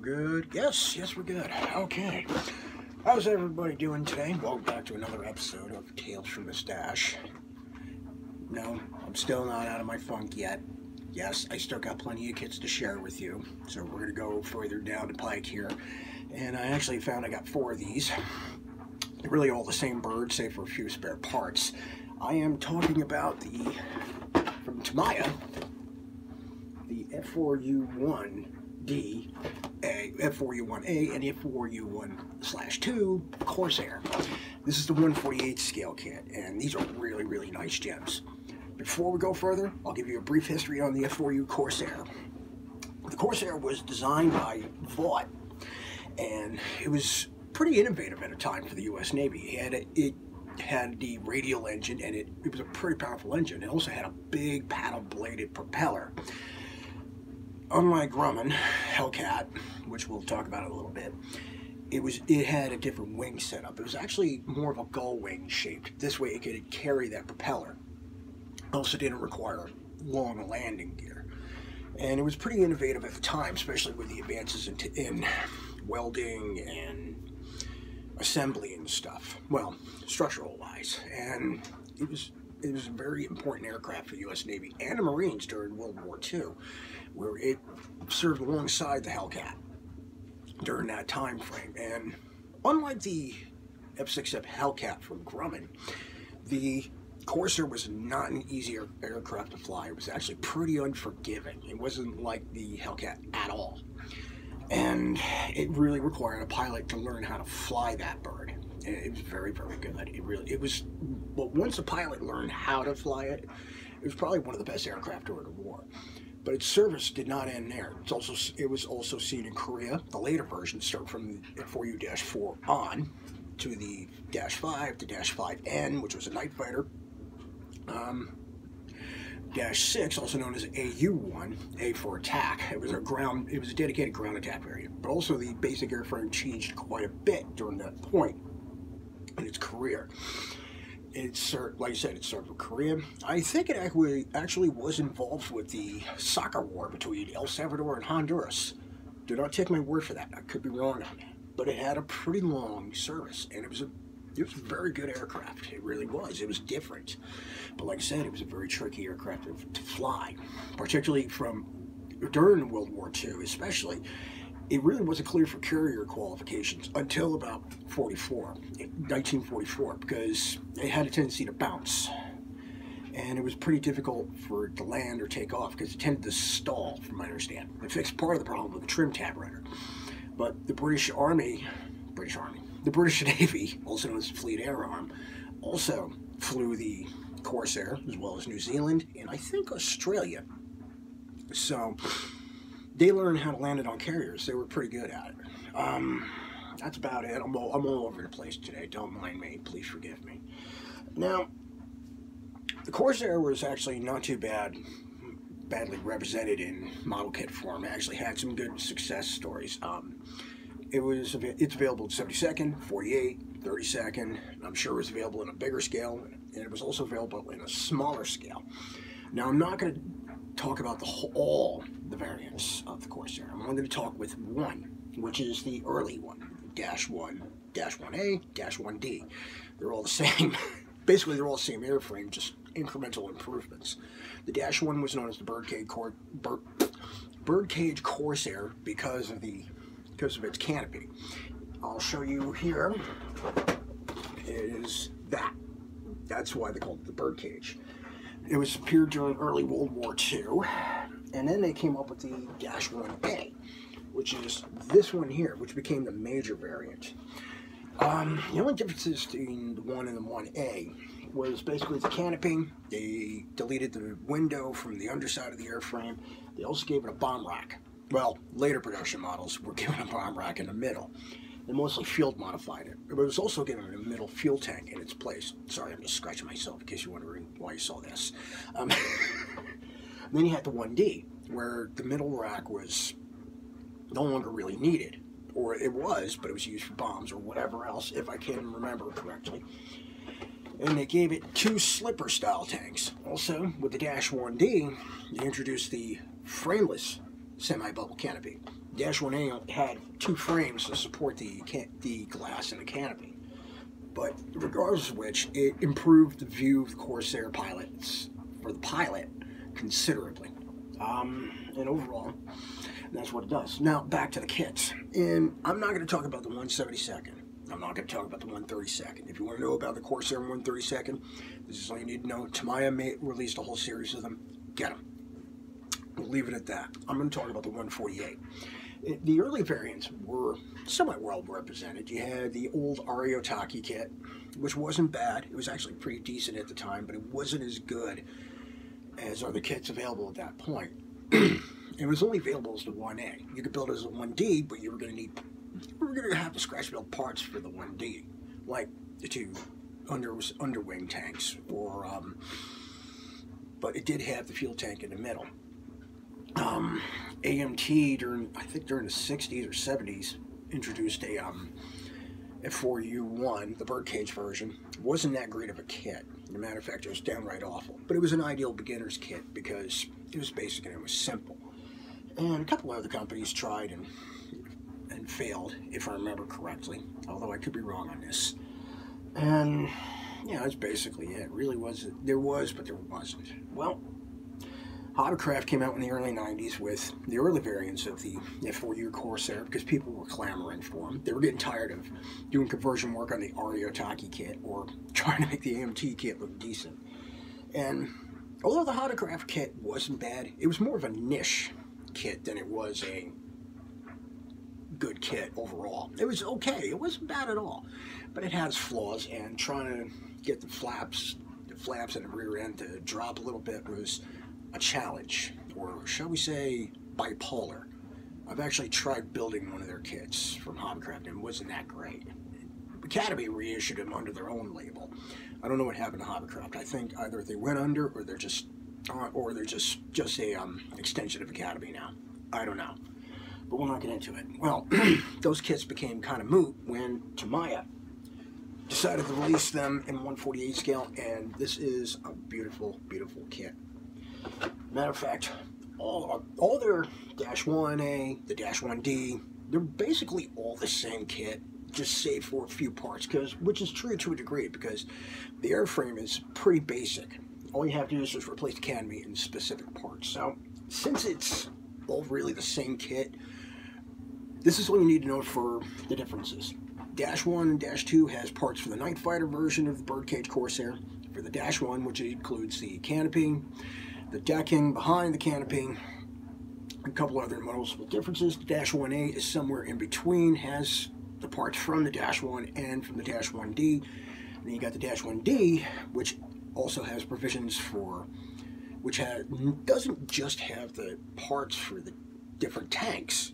good? Yes, we're good. Okay. How's everybody doing today? Welcome back to another episode of Tales from the Stash. No, I'm still not out of my funk yet. Yes, I still got plenty of kits to share with you. So we're going to go further down the pike here. And I actually found I got 4 of these. They're really all the same bird, save for a few spare parts. I am talking about from Tamiya, the F4U1D, F4U1A, and the F4U1/2 Corsair. This is the 1/48 scale kit, and these are really, really nice gems. Before we go further, I'll give you a brief history on the F4U Corsair. The Corsair was designed by Vought, and it was pretty innovative at a time for the U.S. Navy. It had the radial engine, and it was a pretty powerful engine. It also had a big paddle-bladed propeller. Unlike Grumman, Hellcat, which we'll talk about in a little bit, it had a different wing setup. It was actually more of a gull wing shaped. This way it could carry that propeller. It also didn't require long landing gear. And it was pretty innovative at the time, especially with the advances in welding and assembly and stuff. Well, structural wise. And it was a very important aircraft for the U.S. Navy and the Marines during World War II, where it served alongside the Hellcat during that time frame. And unlike the F6F Hellcat from Grumman, the Corsair was not an easy aircraft to fly. It was actually pretty unforgiving. It wasn't like the Hellcat at all. And it really required a pilot to learn how to fly that bird. It was very, very good. But once a pilot learned how to fly it, it was probably one of the best aircraft during the war. But its service did not end there. It was also seen in Korea. The later versions start from the F4U-4 on to the -5 to -5N, which was a night fighter. -6, also known as AU-1, A for attack. It was a dedicated ground attack variant. But also the basic airframe changed quite a bit during that point in its career. Like I said, it started with Korea. I think it actually was involved with the soccer war between El Salvador and Honduras. Do not take my word for that. I could be wrong on that. But it had a pretty long service, and it was a very good aircraft. It really was. It was different. But like I said, it was a very tricky aircraft to fly, particularly during World War II especially. It really wasn't clear for carrier qualifications until about 1944, because it had a tendency to bounce. And it was pretty difficult for it to land or take off because it tended to stall, from my understanding. It fixed part of the problem with the trim tab rudder. But the British Navy, also known as the Fleet Air Arm, also flew the Corsair, as well as New Zealand, and I think Australia. So they learned how to land it on carriers. They were pretty good at it. That's about it. I'm all over the place today. Don't mind me. Please forgive me. Now, the Corsair was actually not too badly represented in model kit form. It actually had some good success stories. It's available at 72nd, 48, 32nd. I'm sure it was available in a bigger scale, and it was also available in a smaller scale. Now, I'm not going to talk about all the variants of the Corsair. I'm only going to talk with one, which is the early one, -1, -1A, -1D. They're all the same. Basically, they're all the same airframe, just incremental improvements. The -1 was known as the Birdcage Corsair because of its canopy. I'll show you here. Is that. That's why they called it the Birdcage. It was appeared during early World War II, and then they came up with the -1A, which is this one here, which became the major variant. The only differences between the 1 and the 1A was basically the canopy. They deleted the window from the underside of the airframe. They also gave it a bomb rack. Well, later production models were given a bomb rack in the middle. They mostly field modified it. But it was also given a middle fuel tank in its place. Sorry, I'm just scratching myself in case you're wondering why you saw this. Then you had the 1D, where the middle rack was no longer really needed. Or it was, but it was used for bombs or whatever else, if I can remember correctly. And they gave it 2 slipper-style tanks. Also, with the -1D, they introduced the frameless semi-bubble canopy. Dash 1A had 2 frames to support the glass and the canopy. But regardless of which, it improved the view of the Corsair pilots for the pilot considerably. And overall, that's what it does. Now, back to the kits. And I'm not going to talk about the 172nd. I'm not going to talk about the 132nd. If you want to know about the Corsair 132nd, this is all you need to know. Tamiya released a whole series of them. Get them. We'll leave it at that. I'm going to talk about the 148. The early variants were somewhat well represented. You had the old Ariotaki kit, which wasn't bad. It was actually pretty decent at the time, but it wasn't as good as other kits available at that point. It was only available as the 1A. You could build it as a 1D, but you were going to have to scratch build parts for the 1D, like the 2 underwing tanks, or but it did have the fuel tank in the middle. AMT during the 60s or 70s introduced a F4U the birdcage version. It wasn't that great of a kit. As a matter of fact, it was downright awful. But it was an ideal beginner's kit because it was basic and it was simple. And a couple other companies tried and failed, if I remember correctly. Although I could be wrong on this. And yeah, that's basically it. It really was. There was, but there wasn't. Well, Hovercraft came out in the early 90s with the early variants of the F4U Corsair because people were clamoring for them. They were getting tired of doing conversion work on the Ariotaki kit or trying to make the AMT kit look decent. And although the Hovercraft kit wasn't bad, it was more of a niche kit than it was a good kit overall. It was okay. It wasn't bad at all. But it had its flaws, and trying to get the flaps and the rear end to drop a little bit was a challenge, or shall we say bipolar. I've actually tried building one of their kits from Hovercraft and it wasn't that great. Academy reissued them under their own label. I don't know what happened to Hovercraft. I think either they went under or they're just a extension of Academy now. I don't know, but we'll not get into it. Well, those kits became kind of moot when Tamiya decided to release them in 148 scale, and this is a beautiful, beautiful kit. Matter of fact, all their Dash 1A, the Dash 1D, they're basically all the same kit, just save for a few parts, which is true to a degree, because the airframe is pretty basic. All you have to do is just replace the canopy and specific parts. So, since it's all really the same kit, this is all you need to know for the differences. Dash 1 and Dash 2 has parts for the Night Fighter version of the birdcage Corsair. For the Dash 1, which includes the canopy, the decking behind the canopy, a couple other noticeable differences. The Dash 1A is somewhere in between, has the parts from the Dash 1 and from the Dash 1D. And then you got the Dash 1D, which also has provisions for, doesn't just have the parts for the different tanks,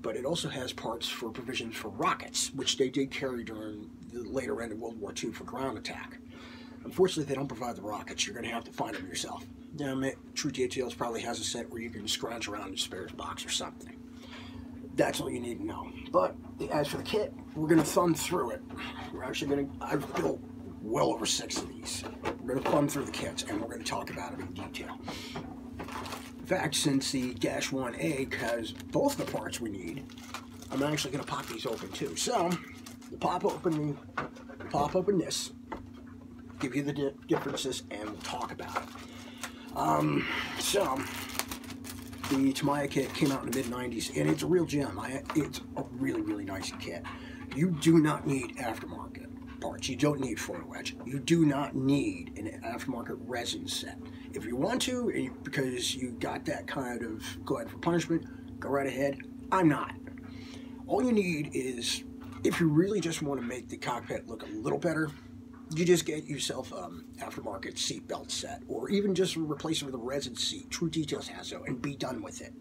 but it also has parts for provisions for rockets, which they did carry during the later end of World War II for ground attack. Unfortunately, they don't provide the rockets. You're going to have to find them yourself. True Details probably has a set where you can scrounge around in the spares box or something. That's all you need to know. But as for the kit, we're going to thumb through it. I've built well over 6 of these. We're going to thumb through the kits, and we're going to talk about them in detail. In fact, since the Dash 1A has both the parts we need, I'm actually going to pop these open too. So, pop open this, give you the differences, and we'll talk about it. So, the Tamiya kit came out in the mid-90s, and it's a real gem. It's a really, really nice kit. You do not need aftermarket parts. You don't need foil wedge. You do not need an aftermarket resin set. If you want to, because you got that kind of glad for punishment, go right ahead. I'm not. All you need is, if you really just want to make the cockpit look a little better, you just get yourself aftermarket seat belt set, or even just replace it with a resin seat. True Details has so, and be done with it.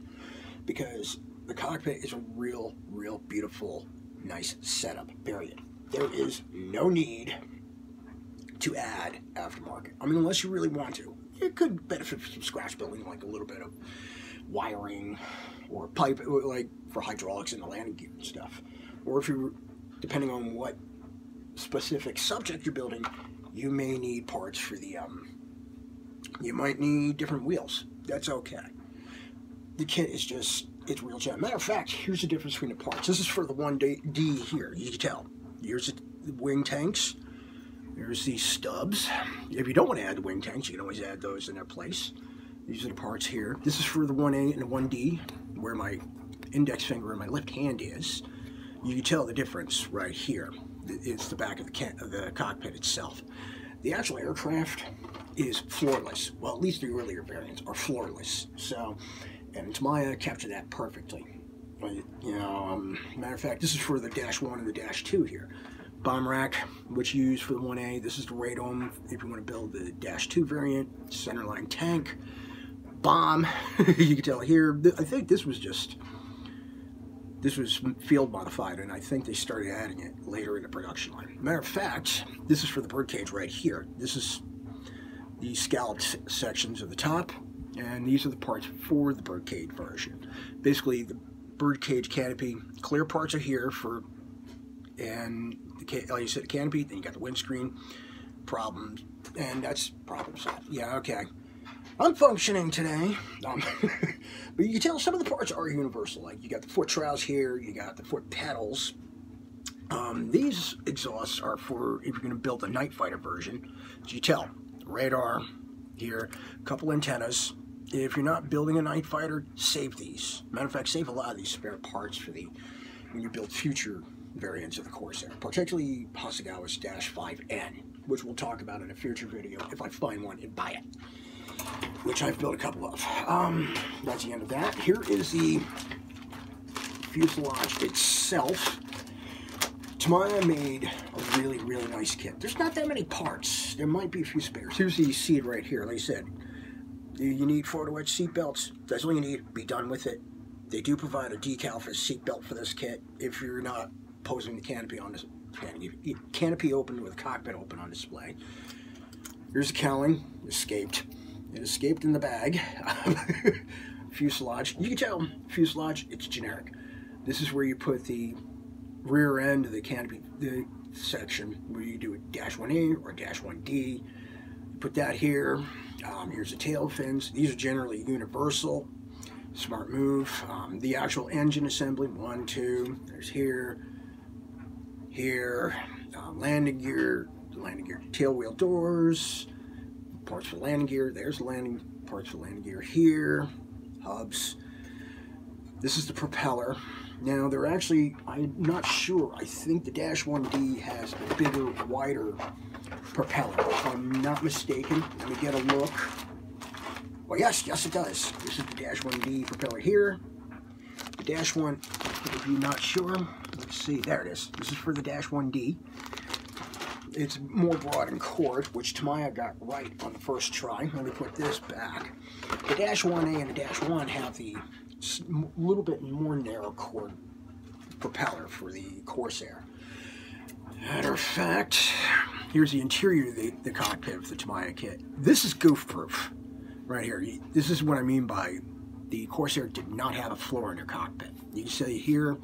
Because the cockpit is a real, real beautiful, nice setup, period. There is no need to add aftermarket. I mean, unless you really want to. It could benefit from scratch building, like a little bit of wiring or pipe, like for hydraulics and the landing gear and stuff. Or if you're, depending on what specific subject you're building, you may need parts for the, you might need different wheels. That's okay. the kit is just, it's real gem. Matter of fact, here's the difference between the parts. This is for the 1D here, you can tell. Here's the wing tanks. There's these stubs. If you don't want to add the wing tanks, you can always add those in their place. These are the parts here. This is for the 1A and the 1D, where my index finger and my left hand is. You can tell the difference right here. It's the back of the cockpit itself. The actual aircraft is floorless. Well, at least the earlier variants are floorless. So, and Tamiya captured that perfectly. You know, matter of fact, this is for the -1 and the -2 here. Bomb rack, which you use for the 1A. This is the radome if you want to build the -2 variant. Centerline tank. Bomb. You can tell here. I think this was field modified, and I think they started adding it later in the production line. Matter of fact, this is for the birdcage right here. This is the scalloped sections of the top, and these are the parts for the birdcage version. Basically, the birdcage canopy, clear parts are here for, and like you said, the canopy, then you got the windscreen, problems, and that's problem solved. Yeah, okay. I'm functioning today, but you can tell some of the parts are universal. Like you got the foot trowels here, you got the foot pedals. These exhausts are for if you're going to build a night fighter version. As you tell, radar here, a couple antennas. If you're not building a night fighter, save these. Matter of fact, save a lot of these spare parts for when you build future variants of the Corsair, particularly Hasegawa's -5N, which we'll talk about in a future video if I find one and buy it, which I've built a couple of. That's the end of that. Here is the fuselage itself. Tamiya made a really, really nice kit. There's not that many parts. There might be a few spares. Here's the seat right here. Like I said, you need photo etch seat belts. That's all you need. Be done with it. They do provide a decal for a seat belt for this kit if you're not posing the canopy on this canopy open with a cockpit open on display. Here's the cowling. Escaped. It escaped in the bag. Fuselage. You can tell fuselage, it's generic. This is where you put the rear end of the canopy, the section where you do a -1A or -1D. You put that here. Here's the tail fins. These are generally universal. Smart move. The actual engine assembly, 1, 2. There's here. Landing gear. Landing gear. Tail wheel doors. Parts for landing gear. There's the landing parts for landing gear here. Hubs. This is the propeller. Now they're actually, I'm not sure. I think the -1D has a bigger, wider propeller. If I'm not mistaken. Let me get a look. Well, yes it does. This is the -1D propeller here. The -1, if you're not sure, let's see. There it is. This is for the -1D. It's more broad in chord, which Tamiya got right on the first try. Let me put this back. The -1A and the -1 have the little bit more narrow chord propeller for the Corsair. Matter of fact, here's the interior of the cockpit of the Tamiya kit. This is goof-proof right here. This is what I mean by the Corsair did not have a floor in their cockpit. You can see here,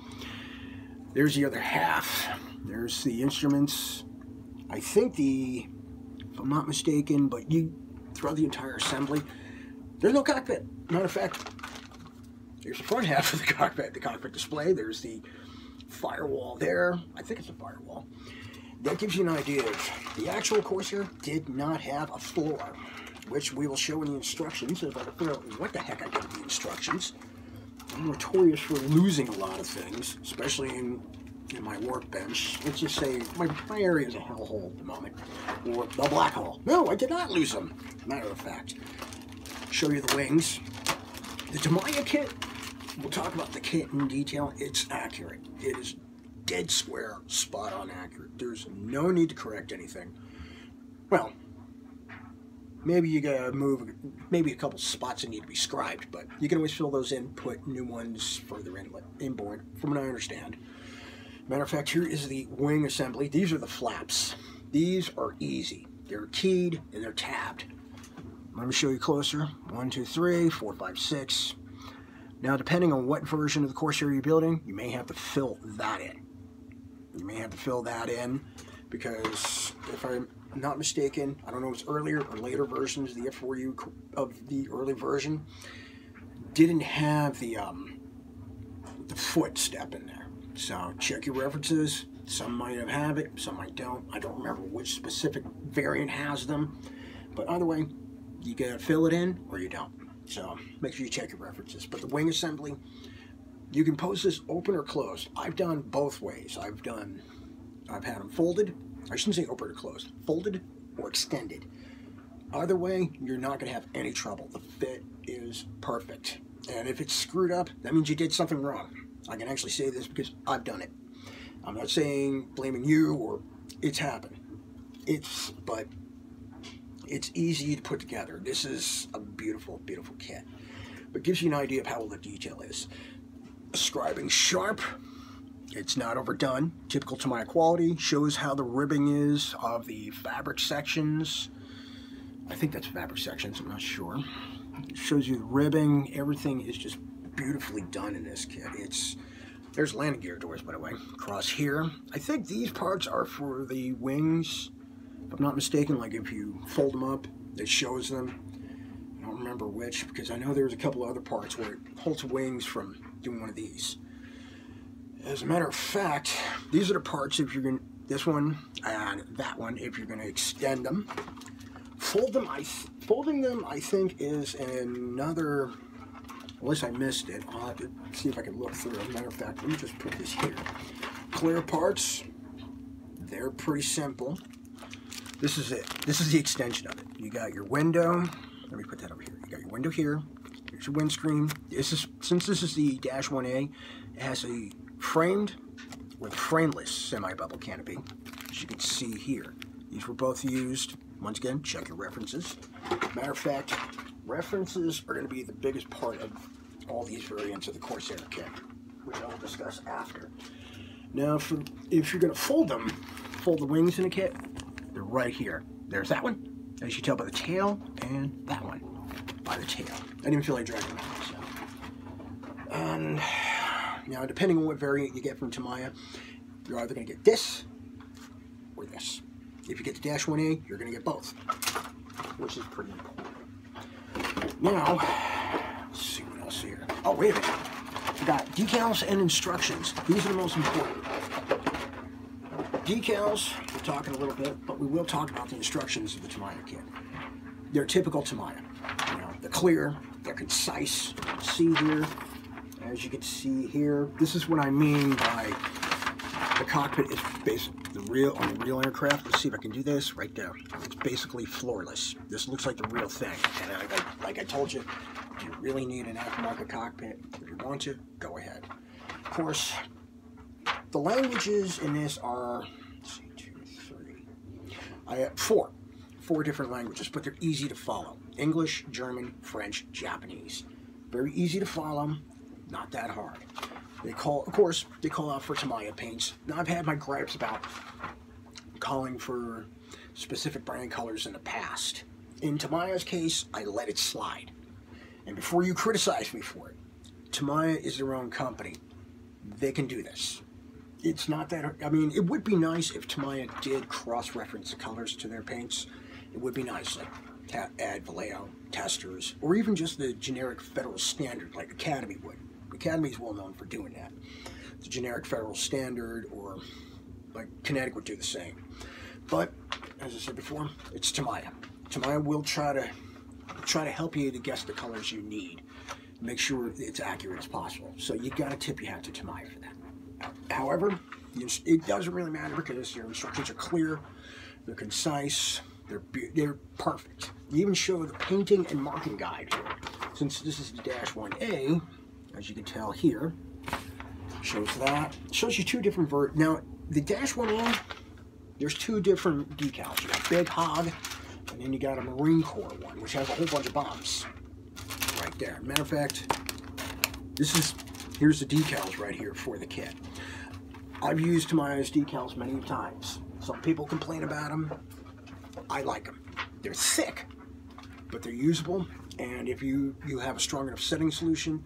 there's the other half. There's the instruments. I think if I'm not mistaken, but throughout the entire assembly, there's no cockpit. Matter of fact, here's the front half of the cockpit display. There's the firewall there. I think it's a firewall. That gives you an idea of the actual Corsair did not have a floor, which we will show in the instructions. If I can figure out what the heck I did in the instructions. I'm notorious for losing a lot of things, especially in my workbench. Let's just say my area is a hellhole at the moment, or the black hole. No, I did not lose them. Matter of fact, show you the wings. The Tamiya kit, we'll talk about the kit in detail. It's accurate. It is dead square, spot on accurate. There's no need to correct anything. Well, maybe you gotta move, maybe a couple spots that need to be scribed, but you can always fill those in, put new ones further inboard, from what I understand. Matter of fact, here is the wing assembly. These are the flaps. These are easy. They're keyed and they're tabbed. Let me show you closer. 1, 2, 3, 4, 5, 6. Now, depending on what version of the Corsair you're building, you may have to fill that in. You may have to fill that in because, if I'm not mistaken, I don't know if it's earlier or later versions of the F4U of the early version. didn't have the foot step in there. So check your references. Some might have it, some might don't. I don't remember which specific variant has them. But either way, you gotta fill it in or you don't. So make sure you check your references. But the wing assembly, you can post this open or closed. I've done both ways. I've had them folded. I shouldn't say open or closed. Folded or extended. Either way, you're not gonna have any trouble. The fit is perfect. And if it's screwed up, that means you did something wrong. I can actually say this because I've done it. I'm not saying blaming you, or it's happened. But it's easy to put together. This is a beautiful, beautiful kit. But gives you an idea of how well the detail is. Scribing sharp. It's not overdone. Typical Tamiya quality. Shows how the ribbing is of the fabric sections. I think that's fabric sections, I'm not sure. It shows you the ribbing. Everything is just beautifully done in this kit. There's landing gear doors, by the way, across here. I think these parts are for the wings, if I'm not mistaken. Like if you fold them up, it shows them. I don't remember which, because I know there's a couple other parts where it holds wings from doing one of these. As a matter of fact, these are the parts if you're going to, this one and that one, if you're going to extend them. Folding them, I think, is another, unless I missed it. I'll have to see if I can look through. As a matter of fact, let me just put this here. Clear parts, they're pretty simple. This is it. This is the extension of it. You got your window. Let me put that over here. You got your window here. Here's your windscreen. Since this is the Dash 1A, it has a framed with frameless semi-bubble canopy, as you can see here. These were both used. Once again, check your references. Matter of fact, references are going to be the biggest part of all these variants of the Corsair kit, which I will discuss after. Now, if you're going to fold the wings in a kit, they're right here. There's that one, as you can tell by the tail, and that one by the tail. I didn't even feel like dragging them out. So. And now, depending on what variant you get from Tamiya, you're either going to get this or this. If you get the Dash 1A, you're going to get both, which is pretty important. Now, let's see what else here. Oh, wait a minute. Forgot decals and instructions. These are the most important. Decals, we're talking a little bit, but we will talk about the instructions of the Tamiya kit. They're typical Tamiya. You know, they're clear, they're concise. See here, as you can see here, this is what I mean by the cockpit is basically on the real aircraft. Let's see if I can do this right there. It's basically floorless. This looks like the real thing. And like I told you, do you really need an aftermarket cockpit? If you want to, go ahead. Of course, the languages in this are, let's see, 2, 3. I have four different languages, but they're easy to follow. English, German, French, Japanese. Very easy to follow, not that hard. Of course, they call out for Tamiya paints. Now, I've had my gripes about calling for specific brand colors in the past. In Tamiya's case, I let it slide. And before you criticize me for it, Tamiya is their own company. They can do this. It's not that, I mean, it would be nice if Tamiya did cross-reference the colors to their paints. It would be nice, like add Vallejo, testers, or even just the generic federal standard like Academy would. Academy is well known for doing that. The generic federal standard, or like Kinetic would do the same. But as I said before, it's Tamiya. Tamiya will try to help you to guess the colors you need. Make sure it's accurate as possible. So you got to tip your hat to Tamiya for that. However, it doesn't really matter because your instructions are clear, they're concise, they're perfect. You even show the painting and marking guide here. Since this is the Dash 1A, as you can tell here, shows that. It shows you two different now, the Dash 1A, there's two different decals. You got Big Hog, and then you got a Marine Corps one, which has a whole bunch of bombs. Right there. Matter of fact, here's the decals right here for the kit. I've used Tamiya's decals many times. Some people complain about them. I like them. They're thick, but they're usable, and if you have a strong enough setting solution,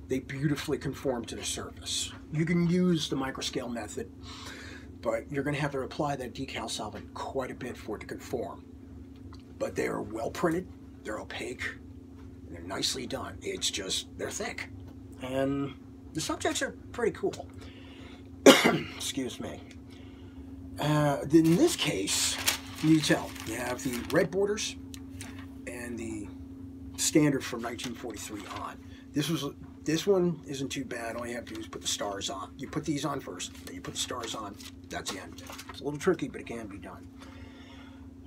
they beautifully conform to the surface. You can use the microscale method, but you're going to have to apply that decal solvent quite a bit for it to conform. But they are well printed, they're opaque, They're nicely done. It's just, they're thick. And the subjects are pretty cool. Excuse me. In this case, you tell, you have the red borders and the standard from 1943 on. This one isn't too bad. All you have to do is put the stars on. You put these on first, then you put the stars on. That's the end. It's a little tricky, but it can be done.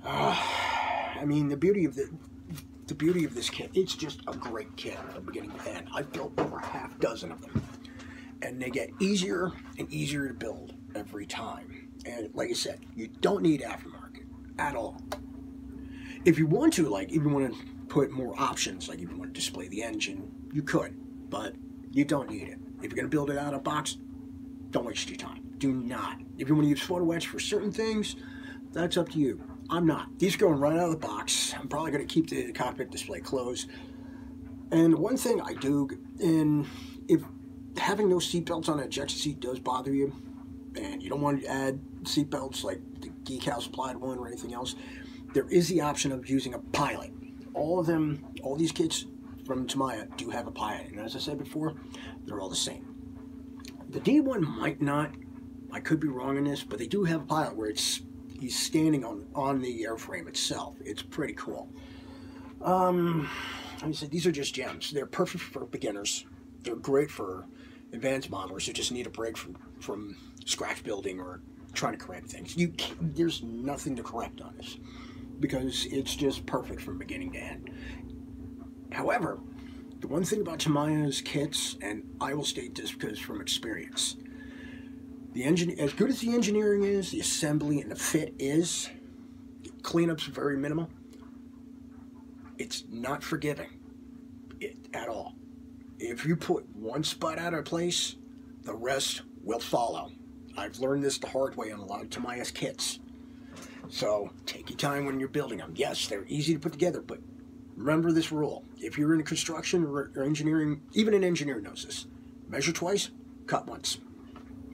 I mean, the beauty of this kit, it's just a great kit from beginning to end. I've built over half dozen of them, and they get easier and easier to build every time. And like I said, you don't need aftermarket at all. If you want to, like, if you want to put more options, like if you want to display the engine, you could, but you don't need it. If you're going to build it out of box, don't waste your time. Do not. If you want to use photo etch for certain things, that's up to you. I'm not. These are going right out of the box. I'm probably going to keep the cockpit display closed. And one thing I do, and if having no seatbelts on an ejection seat does bother you, and you don't want to add seatbelts like the decals applied one or anything else, there is the option of using a pilot. All these kits from Tamiya do have a pilot, and as I said before, they're all the same. The D1 might not, I could be wrong on this, but they do have a pilot where he's standing on the airframe itself. It's pretty cool. Like I said, these are just gems. They're perfect for beginners. They're great for advanced modelers who just need a break from scratch building or trying to correct things. There's nothing to correct on this because it's just perfect from beginning to end. However, the one thing about Tamiya's kits, and I will state this because from experience, the engine, as good as the engineering is, the assembly and the fit is, cleanup's very minimal. It's not forgiving at all. If you put one spot out of place, the rest will follow. I've learned this the hard way on a lot of Tamiya's kits. So take your time when you're building them. Yes, they're easy to put together, but remember this rule. If you're in construction or engineering, even an engineer knows this. Measure twice, cut once.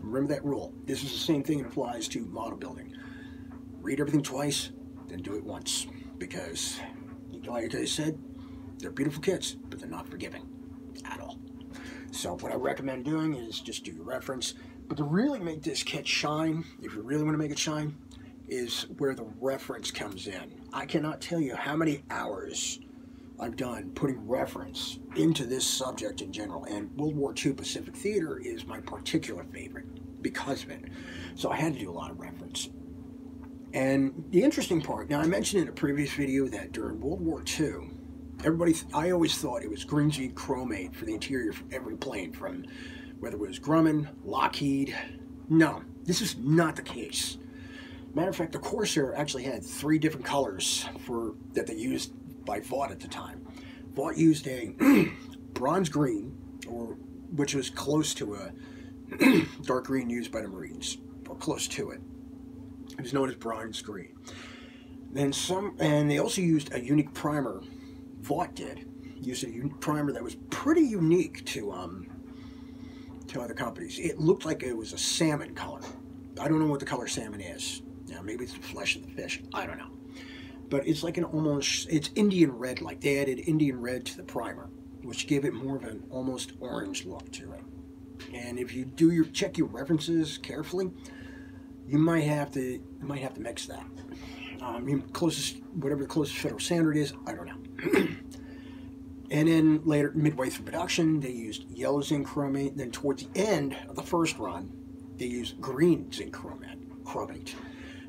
Remember that rule. This is the same thing that applies to model building. Read everything twice, then do it once. Because, like I said, they're beautiful kits, but they're not forgiving at all. So what I recommend doing is just do your reference. But to really make this kit shine, if you really want to make it shine, is where the reference comes in. I cannot tell you how many hours I've done putting reference into this subject in general, and World War II Pacific Theater is my particular favorite because of it. So I had to do a lot of reference. And the interesting part, now I mentioned in a previous video that during World War II, I always thought it was green zinc chromate for the interior of every plane, from whether it was Grumman, Lockheed. No, this is not the case. Matter of fact, the Corsair actually had 3 different colors that they used by Vought at the time. Vought used a bronze green, which was close to a dark green used by the Marines, or close to it. It was known as bronze green. And they also used a unique primer. Vought used a unique primer that was pretty unique to other companies. It looked like it was a salmon color. I don't know what the color salmon is. Now, maybe it's the flesh of the fish. I don't know. But it's like it's Indian red, like they added Indian red to the primer, which gave it more of an almost orange look to it. And if you check your references carefully, you might have to mix that. Whatever the closest federal standard is, I don't know. And then later, midway through production, they used yellow zinc chromate. Then towards the end of the first run, they used green zinc chromate.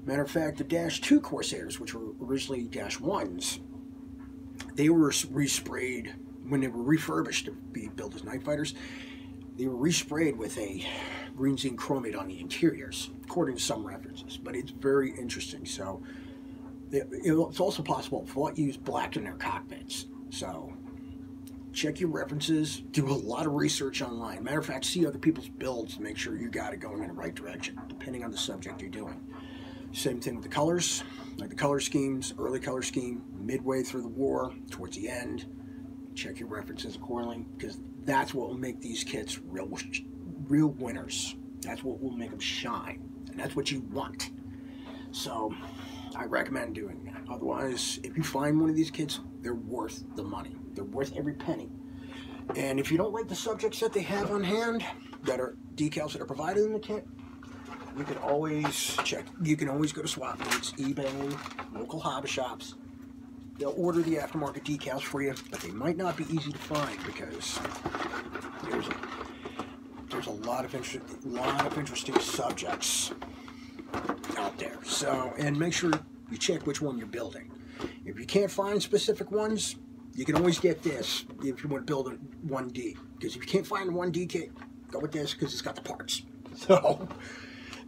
Matter of fact, the Dash 2 Corsairs, which were originally Dash 1s, they were resprayed when they were refurbished to be built as night fighters. They were resprayed with a green zinc chromate on the interiors, according to some references. But it's very interesting. So it's also possible Vought used black in their cockpits. So check your references, do a lot of research online. Matter of fact, see other people's builds to make sure you got it going in the right direction, depending on the subject you're doing. Same thing with the colors, like the color schemes, early color scheme, midway through the war, towards the end. Check your references accordingly, because that's what will make these kits real winners. That's what will make them shine, and that's what you want. So I recommend doing that. Otherwise, if you find one of these kits, they're worth the money. They're worth every penny. And if you don't like the subjects that they have on hand, that are decals that are provided in the kit, you can always check. You can always go to swap meets, eBay, local hobby shops. They'll order the aftermarket decals for you, but they might not be easy to find because there's a lot of interesting subjects out there. So, and make sure you check which one you're building. If you can't find specific ones, you can always get this if you want to build a 1D. Because if you can't find a 1D kit, go with this because it's got the parts. So,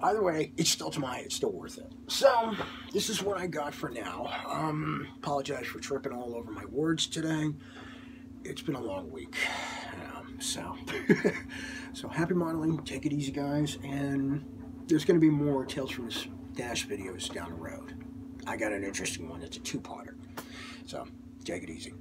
either way, it's still Tamiya. It's still worth it. So, this is what I got for now. Apologize for tripping all over my words today. It's been a long week. So happy modeling. Take it easy, guys. And there's going to be more Tales from this Dash videos down the road. I got an interesting one. It's a two-parter. So, take it easy.